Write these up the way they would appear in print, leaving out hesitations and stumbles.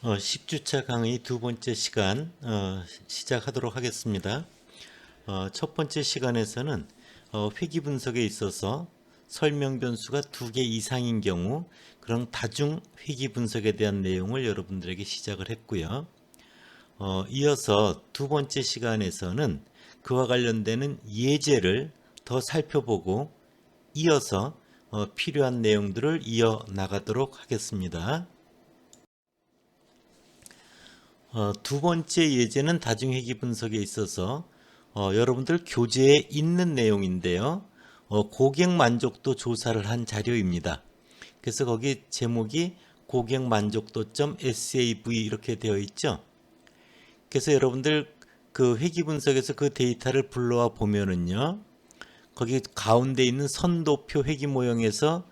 10주차 강의 두 번째 시간 시작하도록 하겠습니다. 첫 번째 시간에서는 회귀 분석에 있어서 설명 변수가 두 개 이상인 경우 그런 다중 회귀 분석에 대한 내용을 여러분들에게 시작을 했고요. 이어서 두 번째 시간에서는 그와 관련되는 예제를 더 살펴보고 이어서 필요한 내용들을 이어 나가도록 하겠습니다. 두 번째 예제는 다중회귀 분석에 있어서 여러분들 교재에 있는 내용인데요. 고객 만족도 조사를 한 자료입니다. 그래서 거기 제목이 고객 만족도.sav 이렇게 되어 있죠. 그래서 여러분들 그 회귀 분석에서 그 데이터를 불러와 보면은요. 거기 가운데 있는 선도표 회귀 모형에서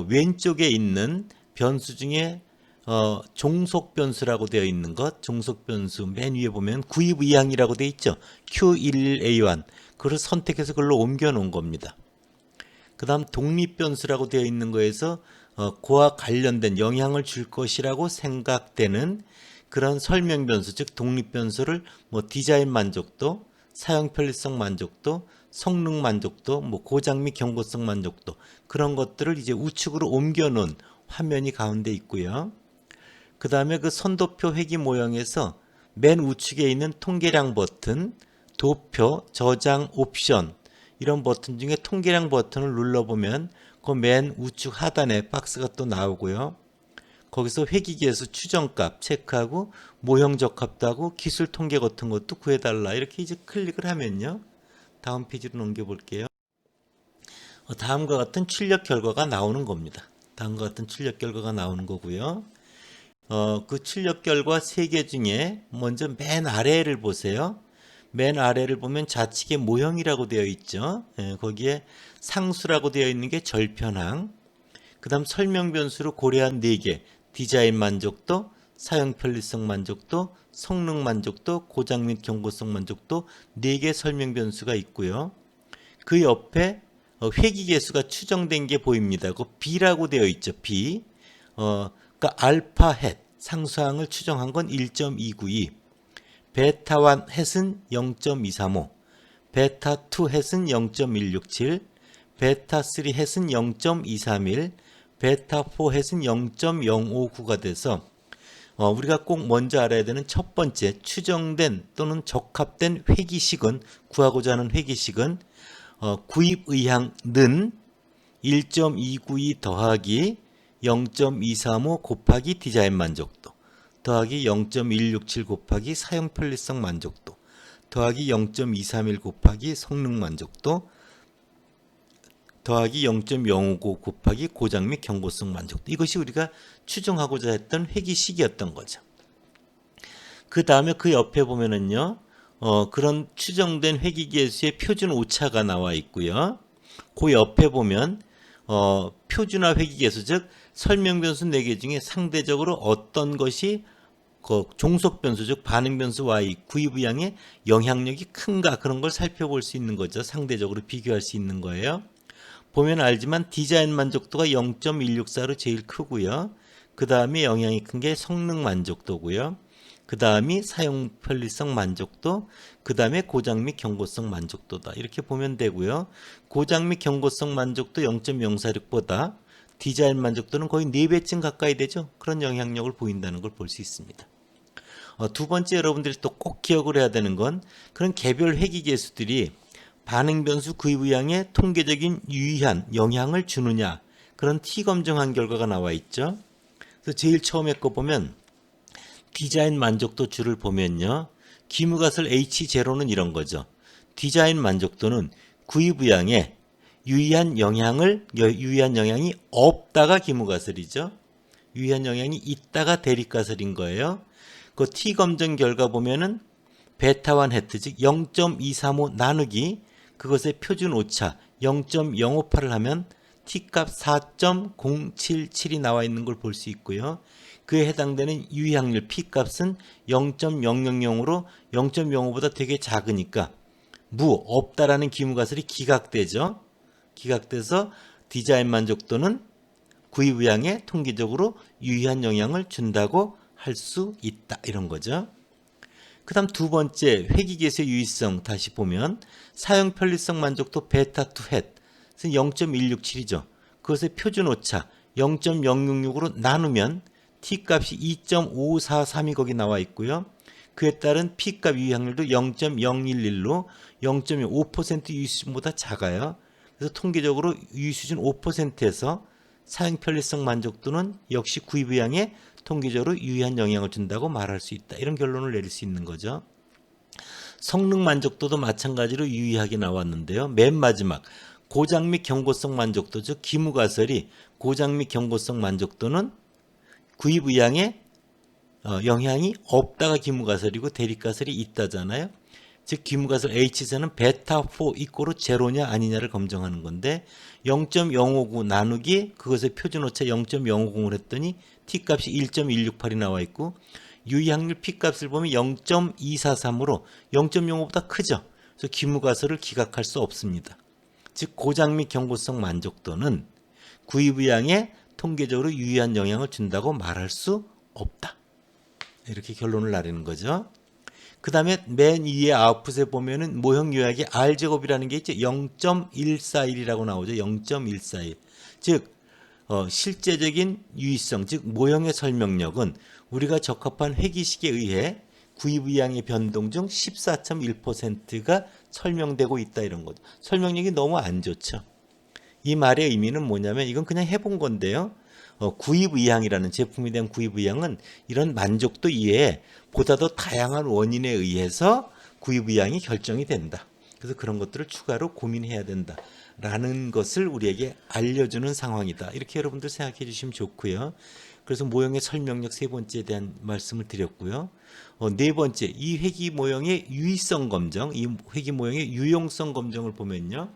왼쪽에 있는 변수 중에 종속 변수라고 되어 있는 것, 종속 변수 맨 위에 보면 구입 의향이라고 되어 있죠. Q11A1 그걸 선택해서 그걸로 옮겨 놓은 겁니다. 그 다음 독립 변수라고 되어 있는 거에서 그와 관련된 영향을 줄 것이라고 생각되는 그런 설명 변수, 즉 독립 변수를 뭐 디자인 만족도, 사용 편리성 만족도, 성능 만족도, 뭐 고장 및 경고성 만족도 그런 것들을 이제 우측으로 옮겨 놓은 화면이 가운데 있고요. 그 다음에 그 선도표 회귀 모형에서 맨 우측에 있는 통계량 버튼, 도표, 저장 옵션 이런 버튼 중에 통계량 버튼을 눌러보면 그 맨 우측 하단에 박스가 또 나오고요. 거기서 회귀계수 추정값 체크하고 모형 적합도 하고 기술 통계 같은 것도 구해달라 이렇게 이제 클릭을 하면요. 다음 페이지로 넘겨볼게요. 다음과 같은 출력 결과가 나오는 겁니다. 다음과 같은 출력 결과가 나오는 거고요. 그 출력 결과 3개 중에 먼저 맨 아래를 보세요. 맨 아래를 보면 좌측에 모형이라고 되어 있죠. 거기에 상수라고 되어 있는 게 절편항. 그 다음 설명 변수로 고려한 4개. 디자인 만족도, 사용 편리성 만족도, 성능 만족도, 고장 및 경고성 만족도 4개 설명 변수가 있고요. 그 옆에 회귀 계수가 추정된 게 보입니다. 그 B라고 되어 있죠. B. 그러니까 알파 헷 상수항을 추정한 건 1.292, 베타 1 헷은 0.235, 베타 2 헷은 0.167, 베타 3 헷은 0.231, 베타 4 헷은 0.059가 돼서 우리가 꼭 먼저 알아야 되는 첫 번째 추정된 또는 적합된 회귀식은 구하고자 하는 회귀식은 구입 의향는 1.292 더하기 0.235 곱하기 디자인 만족도 더하기 0.167 곱하기 사용 편리성 만족도 더하기 0.231 곱하기 성능 만족도 더하기 0.059 곱하기 고장 및 경고성 만족도 이것이 우리가 추정하고자 했던 회귀식이었던 거죠. 그 다음에 그 옆에 보면은요 그런 추정된 회귀계수의 표준 오차가 나와 있고요. 그 옆에 보면 표준화 회귀계수 즉 설명 변수 4개 중에 상대적으로 어떤 것이 그 종속 변수 즉 반응 변수 y 구입 의향의 영향력이 큰가 그런 걸 살펴볼 수 있는 거죠. 상대적으로 비교할 수 있는 거예요. 보면 알지만 디자인 만족도가 0.164로 제일 크고요. 그 다음에 영향이 큰 게 성능 만족도고요. 그 다음이 사용 편리성 만족도, 그 다음에 고장 및 경고성 만족도다. 이렇게 보면 되고요. 고장 및 경고성 만족도 0.046보다 디자인 만족도는 거의 4배쯤 가까이 되죠. 그런 영향력을 보인다는 걸 볼 수 있습니다. 두 번째 여러분들이 또 꼭 기억을 해야 되는 건 그런 개별 회귀 계수들이 반응 변수 구입 의향에 통계적인 유의한 영향을 주느냐 그런 T 검증한 결과가 나와 있죠. 그래서 제일 처음에 거 보면 디자인 만족도 줄을 보면요. 기무가슬 H0는 이런 거죠. 디자인 만족도는 구입 의향에 유의한 영향이 없다가 기무가슬이죠. 유의한 영향이 있다가 대립가슬인 거예요. 그 T 검증 결과 보면은 베타1 헤트 즉 0.235 나누기 그것의 표준 오차 0.058을 하면 T값 4.077이 나와 있는 걸 볼 수 있고요. 그에 해당되는 유의확률 P값은 0.000으로 0.05보다 되게 작으니까 없다라는 기무가설이 기각되죠. 기각돼서 디자인 만족도는 구입 의향에 통계적으로 유의한 영향을 준다고 할 수 있다. 이런 거죠. 그 다음 두 번째 회귀계수의 유의성 다시 보면 사용 편리성 만족도 베타2 햇 0.167이죠. 그것의 표준 오차 0.066으로 나누면 t값이 2.543이 거기 나와 있고요. 그에 따른 p값 유의확률도 0.011로 0.5% 유의수준보다 작아요. 그래서 통계적으로 유의수준 5%에서 사용 편리성 만족도는 역시 구입의향에 통계적으로 유의한 영향을 준다고 말할 수 있다. 이런 결론을 내릴 수 있는 거죠. 성능 만족도도 마찬가지로 유의하게 나왔는데요. 맨 마지막 고장 및 경고성 만족도, 즉 기무가설이 고장 및 경고성 만족도는 구입의향에 영향이 없다가 기무가설이고 대립가설이 있다잖아요. 즉 기무가설 H세는 베타4 이꼬르 제로냐 아니냐를 검증하는 건데 0.059 나누기 그것의 표준오차 0.050을 했더니 t값이 1.168이 나와 있고 유의확률 p값을 보면 0.243으로 0.05보다 크죠. 그래서 기무가설을 기각할 수 없습니다. 즉 고장 및 경고성 만족도는 구입의향에 통계적으로 유의한 영향을 준다고 말할 수 없다. 이렇게 결론을 내리는 거죠. 그 다음에 맨 위에 아웃풋에 보면은 모형 요약에 R제곱이라는 게 있죠. 0.141이라고 나오죠. 0.141. 즉, 실제적인 유의성, 즉 모형의 설명력은 우리가 적합한 회귀식에 의해 구입의향의 변동 중 14.1%가 설명되고 있다 이런 거죠. 설명력이 너무 안 좋죠. 이 말의 의미는 뭐냐면 이건 그냥 해본 건데요. 구입의향이라는 제품에 대한 구입의향은 이런 만족도 이외에 보다 더 다양한 원인에 의해서 구입의향이 결정이 된다. 그래서 그런 것들을 추가로 고민해야 된다. 라는 것을 우리에게 알려주는 상황이다. 이렇게 여러분들 생각해 주시면 좋고요. 그래서 모형의 설명력 세 번째에 대한 말씀을 드렸고요. 네 번째, 이 회귀 모형의 유의성 검정, 이 회귀 모형의 유용성 검정을 보면요.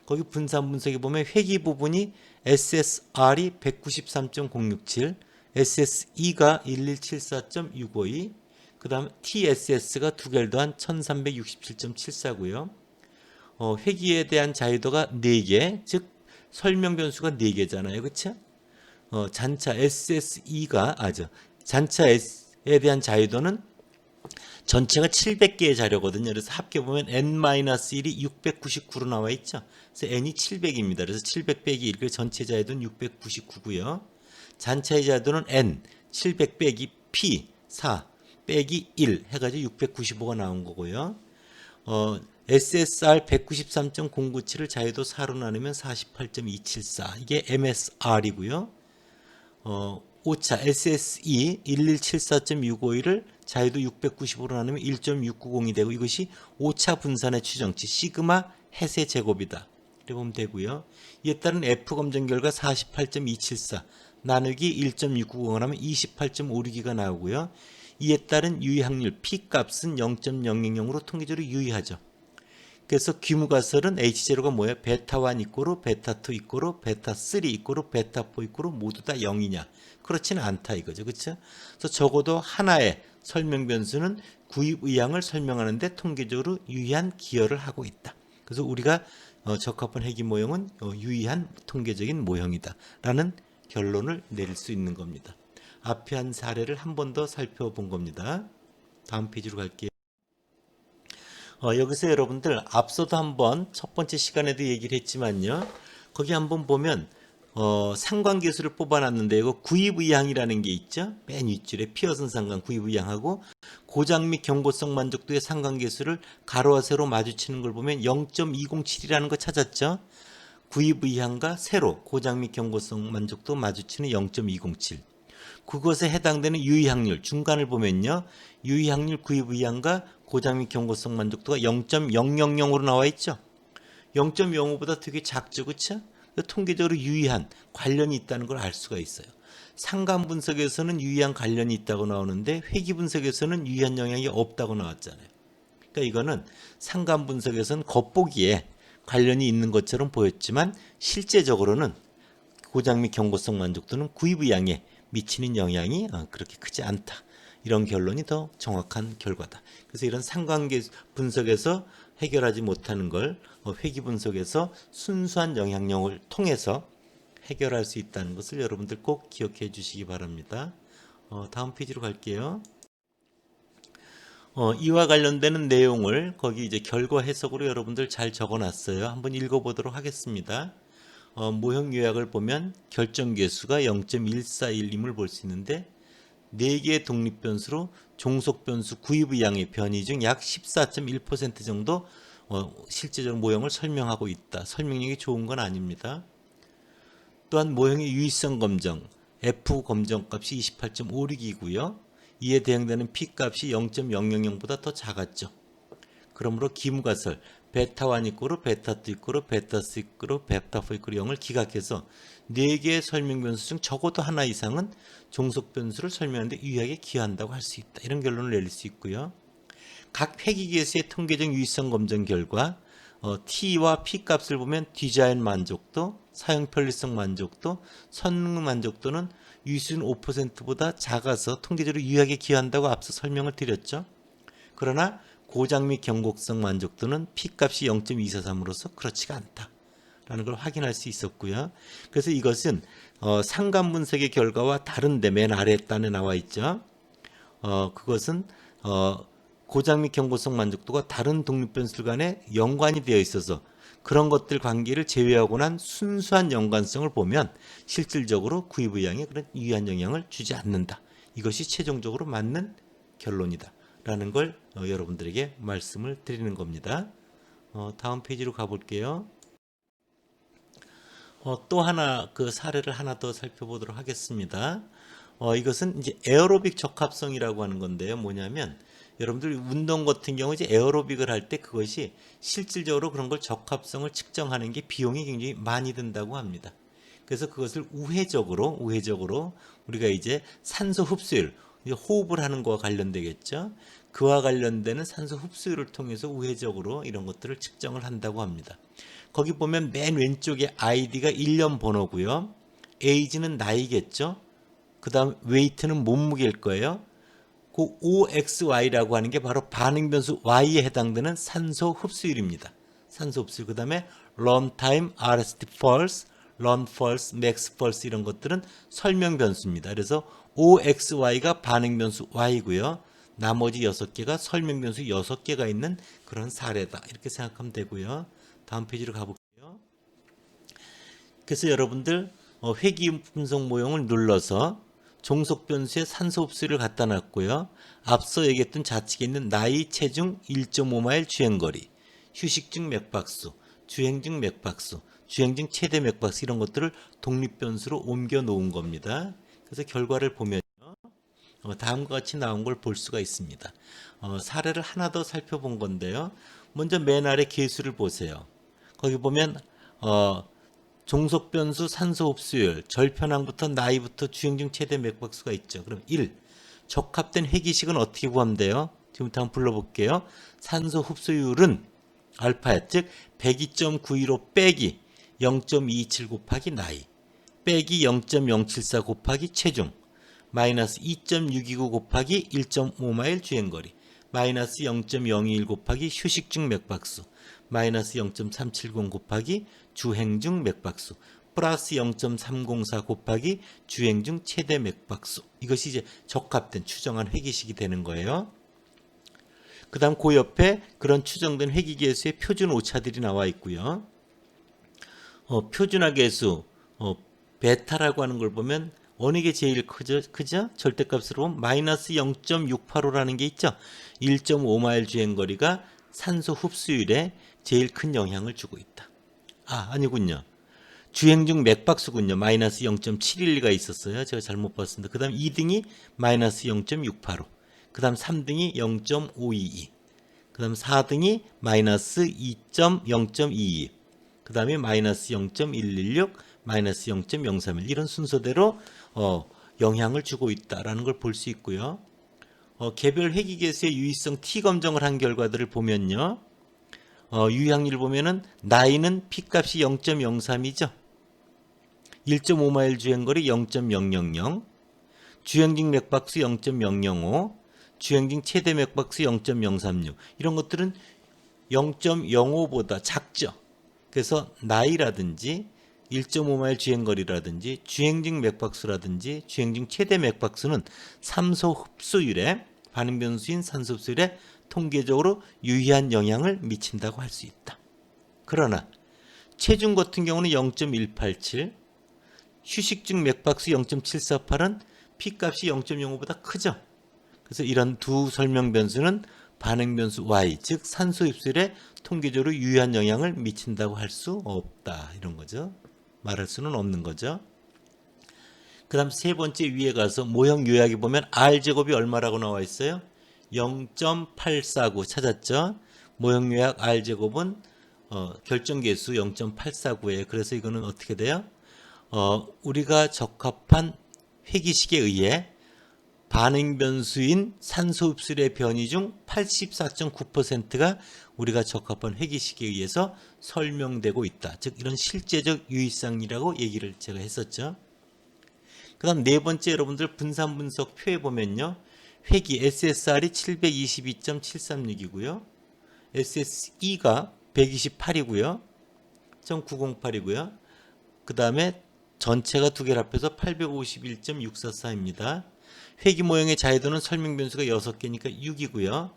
거기 분산 분석에 보면 회귀 부분이 SSR이 193.067, SSE가 1174.652, 그 다음 TSS가 두 개를 더한 1367.74고요. 회귀에 대한 자유도가 4개, 즉 설명 변수가 4개잖아요. 그렇죠? 잔차 SSE가 잔차 S에 대한 자유도는 전체가 700개의 자료거든요. 그래서 합계 보면 n-1이 699로 나와 있죠. 그래서 n이 700입니다. 그래서 700 빼기 1, 그래서 전체 자유도는 699고요. 잔차의 자유도는 n, 700 빼기 p, 4 빼기 1 해가지고 695가 나온 거고요. SSR 193.097을 자유도 4로 나누면 48.274. 이게 MSR이고요. 오차 SSE 1174.651을 자유도 695로 나누면 1.690이 되고 이것이 오차 분산의 추정치 시그마 햇의 제곱이다. 이렇게 보면 되고요. 이에 따른 F 검정 결과 48.274 나누기 1.690을 하면 28.562가 나오고요. 이에 따른 유의확률 P값은 0.000으로 통계적으로 유의하죠. 그래서 귀무가설은 H제로가 뭐예요? 베타1 이꼬르 베타2 이꼬르 베타3 이꼬르 베타4 이꼬르 모두 다 0이냐? 그렇지는 않다 이거죠. 그렇죠? 그래서 적어도 하나의 설명 변수는 구입 의향을 설명하는데 통계적으로 유의한 기여를 하고 있다. 그래서 우리가 적합한 회귀 모형은 유의한 통계적인 모형이다. 라는 결론을 내릴 수 있는 겁니다. 앞에 한 사례를 한 번 더 살펴본 겁니다. 다음 페이지로 갈게요. 여기서 여러분들 앞서도 한번 첫 번째 시간에도 얘기를 했지만요. 거기 한번 보면 상관계수를 뽑아놨는데 이거 구입의향이라는 게 있죠. 맨 윗줄에 피어슨 상관 구입의향하고 고장 및 경고성 만족도의 상관계수를 가로와 세로 마주치는 걸 보면 0.207이라는 거 찾았죠. 구입의향과 세로 고장 및 경고성 만족도 마주치는 0.207. 그것에 해당되는 유의확률 중간을 보면요. 유의확률 구입의향과 고장 및 경고성 만족도가 0.000으로 나와 있죠. 0.05보다 되게 작죠. 그렇죠? 통계적으로 유의한 관련이 있다는 걸 알 수가 있어요. 상관 분석에서는 유의한 관련이 있다고 나오는데 회귀 분석에서는 유의한 영향이 없다고 나왔잖아요. 그러니까 이거는 상관 분석에서는 겉보기에 관련이 있는 것처럼 보였지만 실제적으로는 고장 및 경고성 만족도는 구입의향에 미치는 영향이 그렇게 크지 않다. 이런 결론이 더 정확한 결과다. 그래서 이런 상관계 분석에서 해결하지 못하는 걸 회귀 분석에서 순수한 영향력을 통해서 해결할 수 있다는 것을 여러분들 꼭 기억해 주시기 바랍니다. 다음 페이지로 갈게요. 이와 관련되는 내용을 거기 이제 결과 해석으로 여러분들 잘 적어놨어요. 한번 읽어보도록 하겠습니다. 모형 요약을 보면 결정계수가 0.141임을 볼 수 있는데 4개의 독립변수로 종속변수 구입의 양의 변이 중 약 14.1% 정도 실제적 모형을 설명하고 있다. 설명력이 좋은 건 아닙니다. 또한 모형의 유의성 검정, F 검정값이 28.56이고요. 이에 대응되는 P값이 0.000보다 더 작았죠. 그러므로 기무가설 베타1 이꼬르 베타2 이꼬르 베타3 이꼬르 베타4 이꼬르 0을 기각해서 4개의 설명 변수 중 적어도 하나 이상은 종속 변수를 설명하는데 유의하게 기여한다고 할 수 있다. 이런 결론을 내릴 수 있고요. 각 회귀계수의 통계적 유의성 검정 결과 T와 P 값을 보면 디자인 만족도, 사용 편리성 만족도, 성능 만족도는 유의수준 5%보다 작아서 통계적으로 유의하게 기여한다고 앞서 설명을 드렸죠. 그러나 고장 및 경곡성 만족도는 P값이 0.243으로서 그렇지가 않다라는 걸 확인할 수 있었고요. 그래서 이것은 상관 분석의 결과와 다른데 맨 아래 단에 나와 있죠. 그것은 고장 및 경고성 만족도가 다른 독립변수 간에 연관이 되어 있어서 그런 것들 관계를 제외하고 난 순수한 연관성을 보면 실질적으로 구입의 양에 그런 유의한 영향을 주지 않는다. 이것이 최종적으로 맞는 결론이다. 라는 걸 여러분들에게 말씀을 드리는 겁니다. 다음 페이지로 가볼게요. 또 하나 그 사례를 하나 더 살펴보도록 하겠습니다. 이것은 이제 에어로빅 적합성이라고 하는 건데요. 뭐냐면 여러분들 운동 같은 경우 이제 에어로빅을 할 때 그것이 실질적으로 그런 걸 적합성을 측정하는 게 비용이 굉장히 많이 든다고 합니다. 그래서 그것을 우회적으로 우리가 이제 산소 흡수율, 호흡을 하는 거와 관련되겠죠. 그와 관련되는 산소 흡수율을 통해서 우회적으로 이런 것들을 측정을 한다고 합니다. 거기 보면 맨 왼쪽에 ID가 1년 번호고요. 에이지는 나이겠죠. 그 다음 웨이트는 몸무게일 거예요. 그 OXY라고 하는 게 바로 반응 변수 Y에 해당되는 산소 흡수율입니다. 산소 흡수율. 그 다음에 런타임, RST 펄스, 런 펄스, 맥스 펄스 이런 것들은 설명 변수입니다. 그래서 OXY가 반응 변수 Y고요. 나머지 6개가 설명 변수 6개가 있는 그런 사례다. 이렇게 생각하면 되고요. 다음 페이지로 가볼게요. 그래서 여러분들 회귀 분석 모형을 눌러서 종속 변수의 산소 흡수를 갖다 놨고요. 앞서 얘기했던 좌측에 있는 나이, 체중, 1.5마일 주행거리, 휴식 중 맥박수, 주행 중 맥박수, 주행 중 최대 맥박수 이런 것들을 독립 변수로 옮겨 놓은 겁니다. 그래서 결과를 보면요. 다음과 같이 나온 걸 볼 수가 있습니다. 사례를 하나 더 살펴본 건데요. 먼저 맨 아래 계수를 보세요. 거기 보면 종속 변수 산소 흡수율, 절편항부터 나이부터 주행 중 최대 맥박수가 있죠. 그럼 1. 적합된 회기식은 어떻게 구하면 돼요? 지금부터 한번 불러볼게요. 산소 흡수율은 알파야, 즉 102.915 빼기 0.27 곱하기 나이 빼기 0.074 곱하기 체중 마이너스 2.629 곱하기 1.5마일 주행거리 마이너스 0.021 곱하기 휴식 중 맥박수 마이너스 0.370 곱하기 주행 중 맥박수 플러스 0.304 곱하기 주행 중 최대 맥박수. 이것이 이제 적합된 추정한 회기식이 되는 거예요. 그 다음 그 옆에 그런 추정된 회기계수의 표준 오차들이 나와 있고요. 표준화 계수 베타라고 하는 걸 보면 어느 게 제일 크죠? 절대값으로 보면 마이너스 0.685라는 게 있죠. 1.5마일 주행거리가 산소 흡수율에 제일 큰 영향을 주고 있다. 아니군요. 주행 중 맥박수군요. 마이너스 0.712가 있었어요. 제가 잘못 봤습니다. 그 다음 2등이 마이너스 0.685. 그 다음 3등이 0.522. 그 다음 4등이 마이너스 0.22. 그 다음에 마이너스 0.116, 마이너스 0.031 이런 순서대로 영향을 주고 있다라는 걸 볼 수 있고요. 개별 회기계수의 유의성 T 검정을 한 결과들을 보면요. 유의확률 보면은 나이는 P값이 0.03이죠. 1.5마일 주행거리 0.000, 주행중 맥박수 0.005, 주행중 최대 맥박수 0.036 이런 것들은 0.05보다 작죠. 그래서 나이라든지 1.5마일 주행거리라든지 주행중 맥박수라든지 주행중 최대 맥박수는 산소 흡수율에 반응 변수인 산소 흡수율에 통계적으로 유의한 영향을 미친다고 할 수 있다. 그러나 체중 같은 경우는 0.187, 휴식 중 맥박수 0.748은 P값이 0.05보다 크죠. 그래서 이런 두 설명 변수는 반응 변수 Y, 즉 산소 흡수율에 통계적으로 유의한 영향을 미친다고 할 수 없다. 이런 거죠. 말할 수는 없는 거죠. 그 다음 세 번째 위에 가서 모형 요약에 보면 R제곱이 얼마라고 나와 있어요? 0.849 찾았죠? 모형 요약 R제곱은 결정계수 0.849예요. 그래서 이거는 어떻게 돼요? 우리가 적합한 회기식에 의해 반응 변수인 산소 흡수율의 변이 중 84.9%가 우리가 적합한 회기식에 의해서 설명되고 있다. 즉 이런 실제적 유의성이라고 얘기를 제가 했었죠. 그 다음 네 번째 여러분들 분산 분석 표에 보면요. 회기 SSR이 722.736이고요. SSE가 128이고요. 0.908이고요. 그 다음에 전체가 두 개를 합해서 851.644입니다. 회기 모형의 자유도는 설명 변수가 6개니까 6이고요.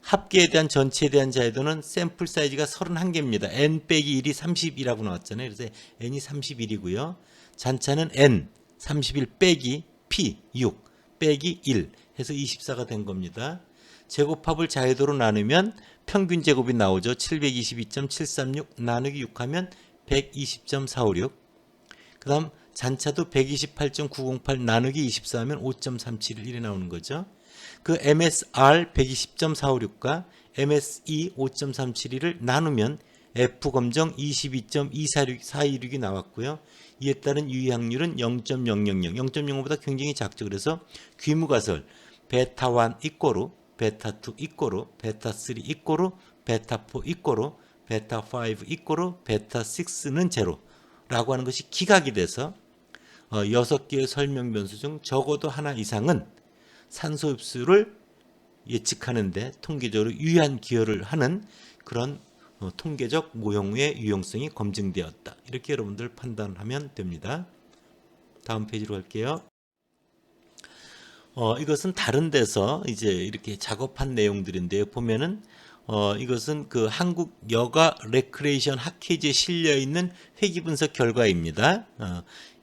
합계에 대한 전체에 대한 자유도는 샘플 사이즈가 31개입니다. n 빼기 1이 30이라고 나왔잖아요. 그래서 n이 31이고요. 잔차는 n 31 빼기 p 6 빼기 1 해서 24가 된 겁니다. 제곱합을 자유도로 나누면 평균 제곱이 나오죠. 722.736 나누기 6 하면 120.456. 그 다음 잔차도 128.908 나누기 24 하면 5.371이 나오는 거죠. 그 MSR 120.456과 MSE 5.371을 나누면 F검정 22.2426이 나왔고요. 이에 따른 유의확률은 0.000, 0.05보다 굉장히 작죠. 그래서 귀무가설 베타1 이꼬로 베타2 이꼬로 베타3 이꼬로 베타4 이꼬로 베타5 이꼬로 베타6는 제로 라고 하는 것이 기각이 돼서 6개의 설명 변수 중 적어도 하나 이상은 산소 흡수를 예측하는데 통계적으로 유의한 기여를 하는 그런 통계적 모형의 유용성이 검증되었다. 이렇게 여러분들 판단하면 됩니다. 다음 페이지로 갈게요. 이것은 다른 데서 이제 이렇게 작업한 내용들인데요. 보면은 이것은 그 한국 여가 레크레이션 학회지에 실려 있는 회기 분석 결과입니다.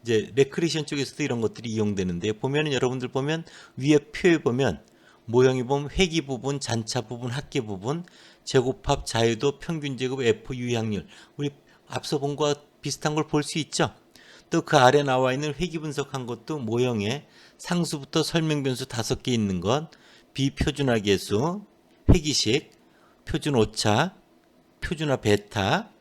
이제 레크레이션 쪽에서도 이런 것들이 이용되는데 보면은 여러분들 보면 위에 표에 보면 모형이 보면 회기 부분, 잔차 부분, 합계 부분, 제곱합, 자유도, 평균 제곱, F 유의확률 우리 앞서 본 거와 비슷한 걸 볼 수 있죠. 또 그 아래 나와 있는 회기 분석한 것도 모형에 상수부터 설명 변수 5개 있는 것, 비표준화 계수, 회기식, 표준 오차, 표준화 베타,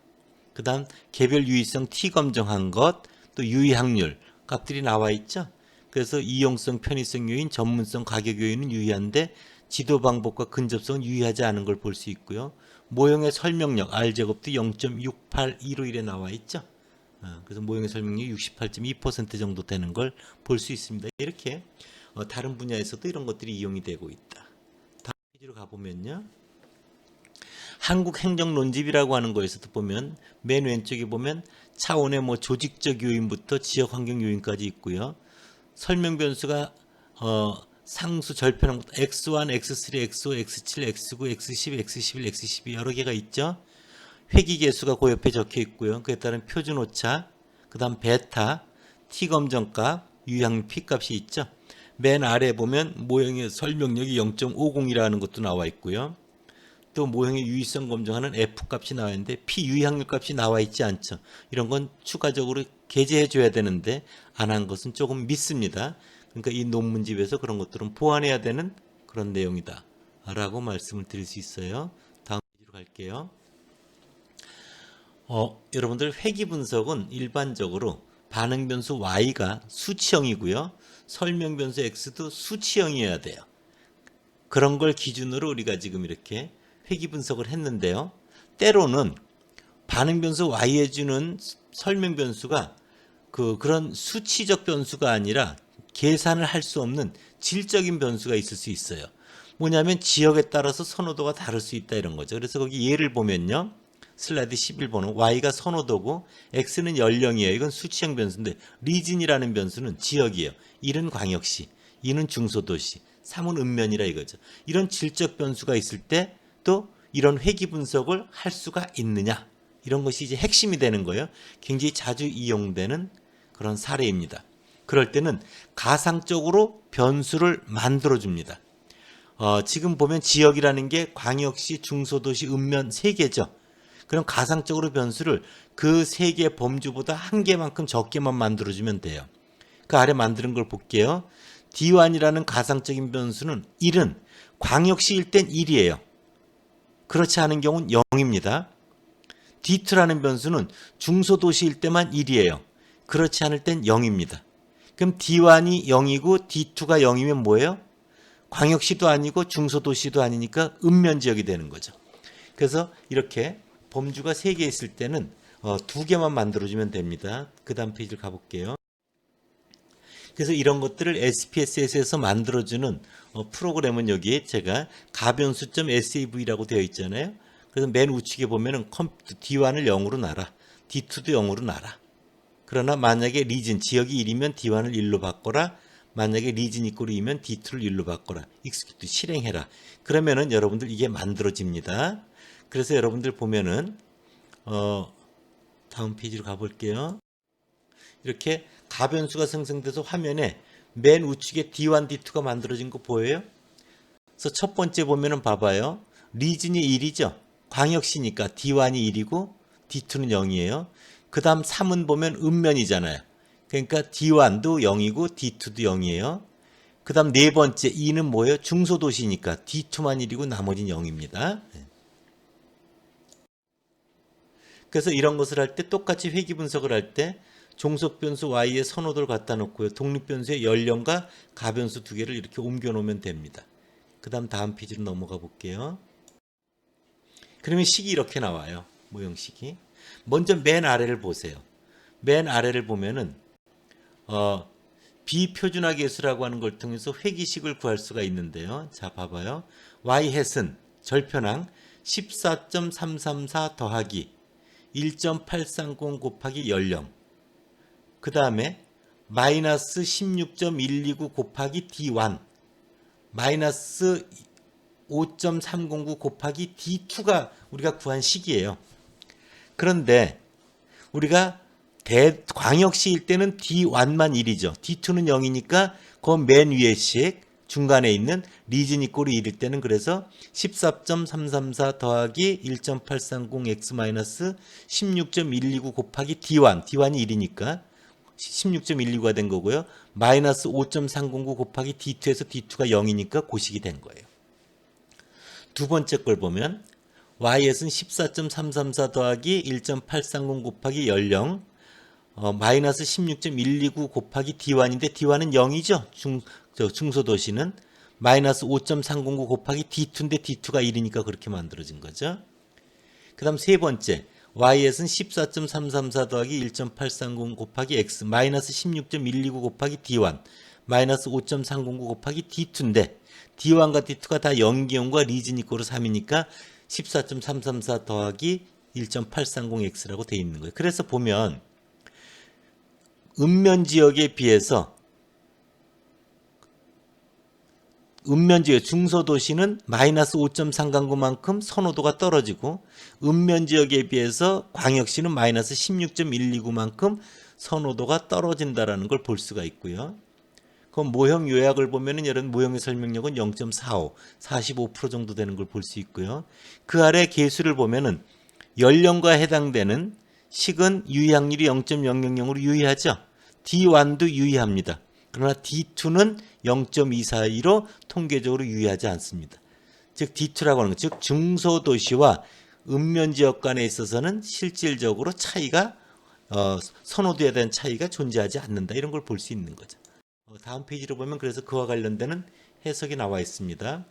그 다음 개별 유의성 T 검정한 것, 또 유의 확률 값들이 나와 있죠. 그래서 이용성, 편의성 요인, 전문성, 가격 요인은 유의한데 지도 방법과 근접성은 유의하지 않은 걸 볼 수 있고요. 모형의 설명력 R제곱도 0.682로 이래 나와 있죠. 그래서 모형의 설명력이 68.2% 정도 되는 걸 볼 수 있습니다. 이렇게 다른 분야에서도 이런 것들이 이용이 되고 있다. 다음 페이지로 가보면요. 한국행정론집이라고 하는 거에서도 보면 맨 왼쪽에 보면 차원의 조직적 요인부터 지역 환경 요인까지 있고요. 설명 변수가 상수 절편한 것도 X1, X3, X5, X7, X9, X10, X11, X12 여러 개가 있죠. 회기 개수가 그 옆에 적혀 있고요. 그에 따른 표준 오차, 그 다음 베타, T 검정값, 유의확률 P 값이 있죠. 맨 아래 보면 모형의 설명력이 0.50이라는 것도 나와 있고요. 또 모형의 유의성 검증하는 F 값이 나와 있는데 P 유의확률 값이 나와 있지 않죠. 이런 건 추가적으로 게재해 줘야 되는데 안 한 것은 조금 밉습니다. 그러니까 이 논문집에서 그런 것들은 보완해야 되는 그런 내용이다 라고 말씀을 드릴 수 있어요. 다음 페이지로 갈게요. 여러분들 회기 분석은 일반적으로 반응 변수 Y가 수치형이고요. 설명 변수 X도 수치형이어야 돼요. 그런 걸 기준으로 우리가 지금 이렇게 회기 분석을 했는데요. 때로는 반응 변수 Y에 주는 설명 변수가 그런 수치적 변수가 아니라 계산을 할 수 없는 질적인 변수가 있을 수 있어요. 뭐냐면 지역에 따라서 선호도가 다를 수 있다 이런 거죠. 그래서 거기 예를 보면요. 슬라이드 11번은 Y가 선호도고 X는 연령이에요. 이건 수치형 변수인데 리진이라는 변수는 지역이에요. 1은 광역시, 2는 중소도시, 3은 읍면이라 이거죠. 이런 질적 변수가 있을 때 또 이런 회귀 분석을 할 수가 있느냐. 이런 것이 이제 핵심이 되는 거예요. 굉장히 자주 이용되는 그런 사례입니다. 그럴 때는 가상적으로 변수를 만들어줍니다. 지금 보면 지역이라는 게 광역시, 중소도시, 읍면 3개죠. 그럼 가상적으로 변수를 그 3개 범주보다 1개만큼 적게만 만들어주면 돼요. 그 아래 만드는 걸 볼게요. D1이라는 가상적인 변수는 1은 광역시일 땐 1이에요. 그렇지 않은 경우는 0입니다. D2라는 변수는 중소도시일 때만 1이에요. 그렇지 않을 땐 0입니다. 그럼 D1이 0이고 D2가 0이면 뭐예요? 광역시도 아니고 중소도시도 아니니까 읍면지역이 되는 거죠. 그래서 이렇게 범주가 3개 있을 때는 2개만 만들어주면 됩니다. 그 다음 페이지를 가볼게요. 그래서 이런 것들을 SPSS에서 만들어주는 프로그램은 여기에 제가 가변수.sav라고 되어 있잖아요. 그래서 맨 우측에 보면은 D1을 0으로 놔라. D2도 0으로 놔라. 그러나 만약에 리진, 지역이 1이면 D1을 1로 바꿔라. 만약에 리진 이꼴이 2면 D2를 1로 바꿔라. execute, 실행해라. 그러면은 여러분들 이게 만들어집니다. 그래서 여러분들 보면은 다음 페이지로 가볼게요. 이렇게 가변수가 생성돼서 화면에 맨 우측에 D1, D2가 만들어진 거 보여요? 그래서 첫 번째 보면은 봐봐요. 리진이 1이죠. 광역시니까 D1이 1이고 D2는 0이에요. 그 다음 3은 보면 읍면이잖아요. 그러니까 D1도 0이고 D2도 0이에요. 그 다음 네 번째 2는 뭐예요? 중소도시니까 D2만 1이고 나머지는 0입니다. 그래서 이런 것을 할 때 똑같이 회귀 분석을 할 때 종속변수 Y의 선호도를 갖다 놓고요. 독립변수의 연령과 가변수 2개를 이렇게 옮겨 놓으면 됩니다. 그 다음 페이지로 넘어가 볼게요. 그러면 식이 이렇게 나와요. 모형식이. 먼저 맨 아래를 보세요. 맨 아래를 보면은 비표준화 계수라고 하는 걸 통해서 회귀식을 구할 수가 있는데요. 자, 봐봐요. y-햇은 절편항 14.334 더하기 1.830 곱하기 연령. 그 다음에 마이너스 16.129 곱하기 D1 마이너스 5.309 곱하기 D2가 우리가 구한 식이에요. 그런데 우리가 광역시일 때는 D1만 1이죠. D2는 0이니까 그 맨 위에 식 중간에 있는 리진 이꼴이 1일 때는 그래서 14.334 더하기 1.830x 마이너스 16.129 곱하기 D1 D1이 1이니까 16.129가 된 거고요. 마이너스 5.309 곱하기 D2에서 D2가 0이니까 고식이 된 거예요. 두 번째 걸 보면 y는 14.334 더하기 1.830 곱하기 연령 마이너스 16.129 곱하기 D1인데 D1은 0이죠. 중소도시는 마이너스 5.309 곱하기 D2인데 D2가 1이니까 그렇게 만들어진 거죠. 그 다음 세 번째 y는 14.334 더하기 1.830 곱하기 x 마이너스 16.129 곱하기 D1 마이너스 5.309 곱하기 D2인데 D1과 D2가 다 연기형과 리진 이꼴로 3이니까 14.334 더하기 1.830x라고 되어 있는 거예요. 그래서 보면 읍면지역에 비해서 읍면지역 중소도시는 마이너스 5.339만큼 선호도가 떨어지고 읍면지역에 비해서 광역시는 마이너스 16.129만큼 선호도가 떨어진다는 걸 볼 수가 있고요. 그럼 모형 요약을 보면은 이런 모형의 설명력은 0.45, 45% 정도 되는 걸 볼 수 있고요. 그 아래 계수를 보면은 연령과 해당되는 식은 유의확률이 0.000으로 유의하죠. D1도 유의합니다. 그러나 D2는 0.242로 통계적으로 유의하지 않습니다. 즉 D2라고 하는 것, 즉 중소도시와 읍면지역 간에 있어서는 실질적으로 차이가 선호도에 대한 차이가 존재하지 않는다. 이런 걸 볼 수 있는 거죠. 다음 페이지로 보면 그래서 그와 관련되는 해석이 나와 있습니다.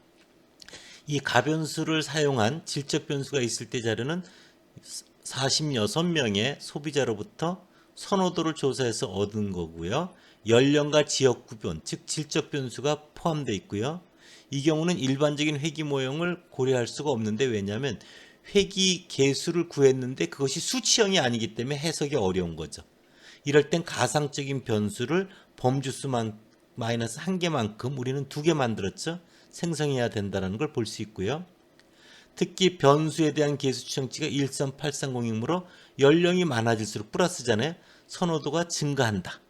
이 가변수를 사용한 질적 변수가 있을 때 자료는 46명의 소비자로부터 선호도를 조사해서 얻은 거고요. 연령과 지역 구분, 즉 질적 변수가 포함되어 있고요. 이 경우는 일반적인 회귀 모형을 고려할 수가 없는데 왜냐하면 회귀 개수를 구했는데 그것이 수치형이 아니기 때문에 해석이 어려운 거죠. 이럴 땐 가상적인 변수를 범주수만 마이너스 1개만큼 우리는 2개 만들었죠. 생성해야 된다는 걸 볼 수 있고요. 특히 변수에 대한 개수 추정치가 1.8306이므로 연령이 많아질수록 플러스잖아요. 선호도가 증가한다.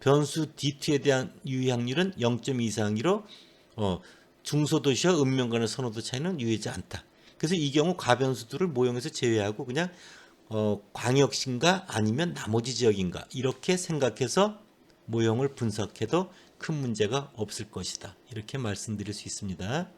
변수 D2에 대한 유의 확률은 0.2 이상이로 중소도시와 읍면 간의 선호도 차이는 유의하지 않다. 그래서 이 경우 가변수들을 모형에서 제외하고 그냥 광역시인가 아니면 나머지 지역인가 이렇게 생각해서 모형을 분석해도 큰 문제가 없을 것이다. 이렇게 말씀드릴 수 있습니다.